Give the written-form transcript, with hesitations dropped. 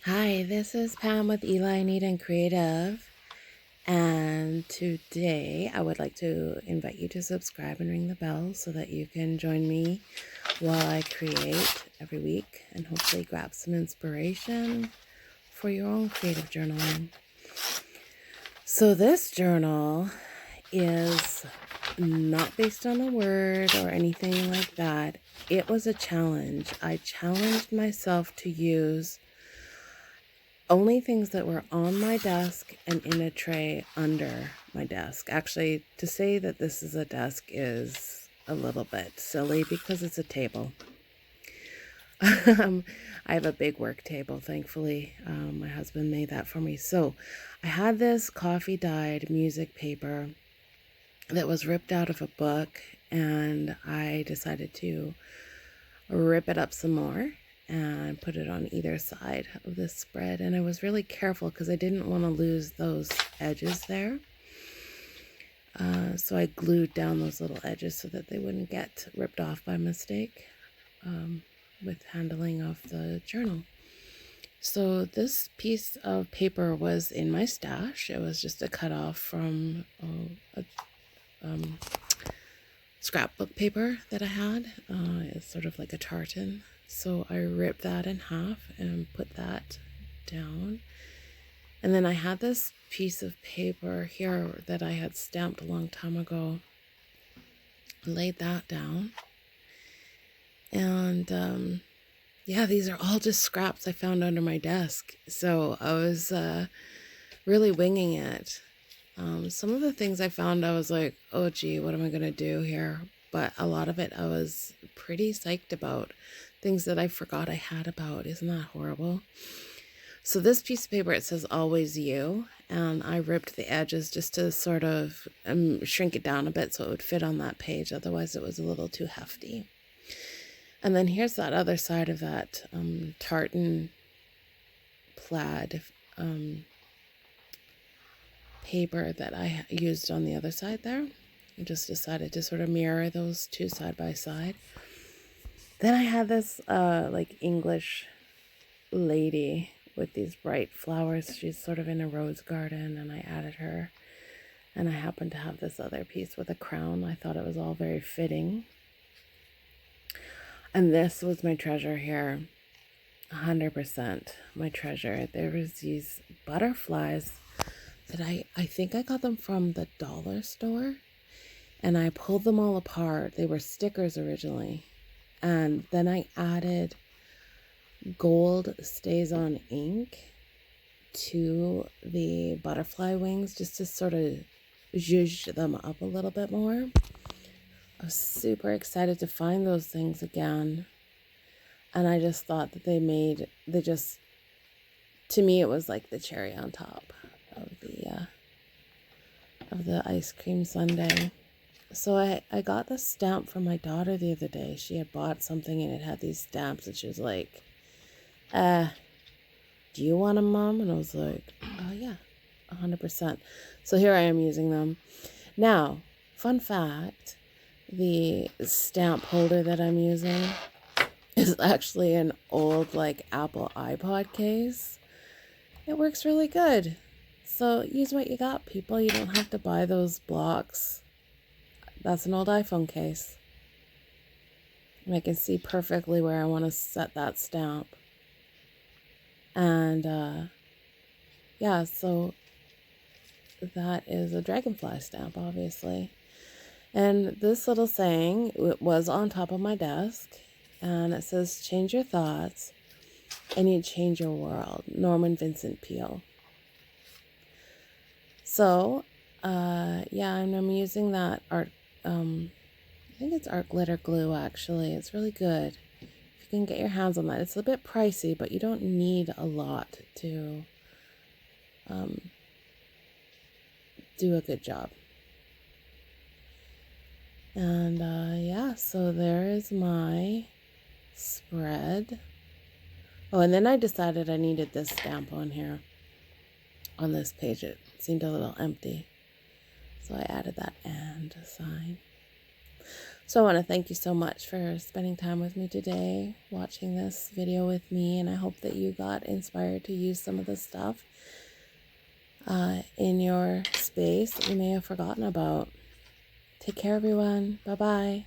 Hi, this is Pam with Eli Eden Creative, and today I would like to invite you to subscribe and ring the bell so that you can join me while I create every week and hopefully grab some inspiration for your own creative journaling. So this journal is not based on a word or anything like that. It was a challenge. I challenged myself to use only things that were on my desk and in a tray under my desk. Actually, to say that this is a desk is a little bit silly because it's a table. I have a big work table, thankfully. My husband made that for me. So I had this coffee dyed music paper that was ripped out of a book, and I decided to rip it up some more and put it on either side of this spread. And I was really careful because I didn't want to lose those edges there. So I glued down those little edges so that they wouldn't get ripped off by mistake with handling of the journal. So this piece of paper was in my stash. It was just a cutoff from a scrapbook paper that I had. It's sort of like a tartan. So I ripped that in half and put that down. And then I had this piece of paper here that I had stamped a long time ago. Laid that down. And yeah, these are all just scraps I found under my desk. So I was really winging it. Some of the things I found, I was like, oh gee, what am I going to do here? But a lot of it I was pretty psyched about. Things that I forgot I had about. Isn't that horrible? So this piece of paper, it says always you. And I ripped the edges just to sort of shrink it down a bit so it would fit on that page. Otherwise it was a little too hefty. And then here's that other side of that tartan plaid paper that I used on the other side there. I just decided to sort of mirror those two side by side. Then I had this like English lady with these bright flowers. She's sort of in a rose garden, and I added her. And I happened to have this other piece with a crown. I thought it was all very fitting. And this was my treasure here. 100% my treasure. There was these butterflies that I think I got them from the dollar store, and I pulled them all apart. They were stickers originally, and then I added gold stays on ink to the butterfly wings just to sort of zhuzh them up a little bit more. I was super excited to find those things again, and I just thought that to me it was like the cherry on top of the ice cream sundae. So I got the stamp from my daughter the other day. She had bought something and it had these stamps, and she was like, do you want them, Mom? And I was like, oh yeah, 100%. So here I am using them. Now, fun fact, the stamp holder that I'm using is actually an old like Apple iPod case. It works really good. So use what you got, people. You don't have to buy those blocks. That's an old iPhone case. And I can see perfectly where I want to set that stamp. And yeah, so that is a dragonfly stamp, obviously. And this little saying, it was on top of my desk, and it says, change your thoughts and you change your world. Norman Vincent Peale. So, yeah, and I'm using that art, I think it's art glitter glue, actually. It's really good. If you can get your hands on that. It's a bit pricey, but you don't need a lot to do a good job. And yeah, so there is my spread. Oh, and then I decided I needed this stamp on here. On this page, it seemed a little empty. So I added that and sign. So I want to thank you so much for spending time with me today, watching this video with me, and I hope that you got inspired to use some of the stuff in your space that you may have forgotten about. Take care, everyone. Bye-bye.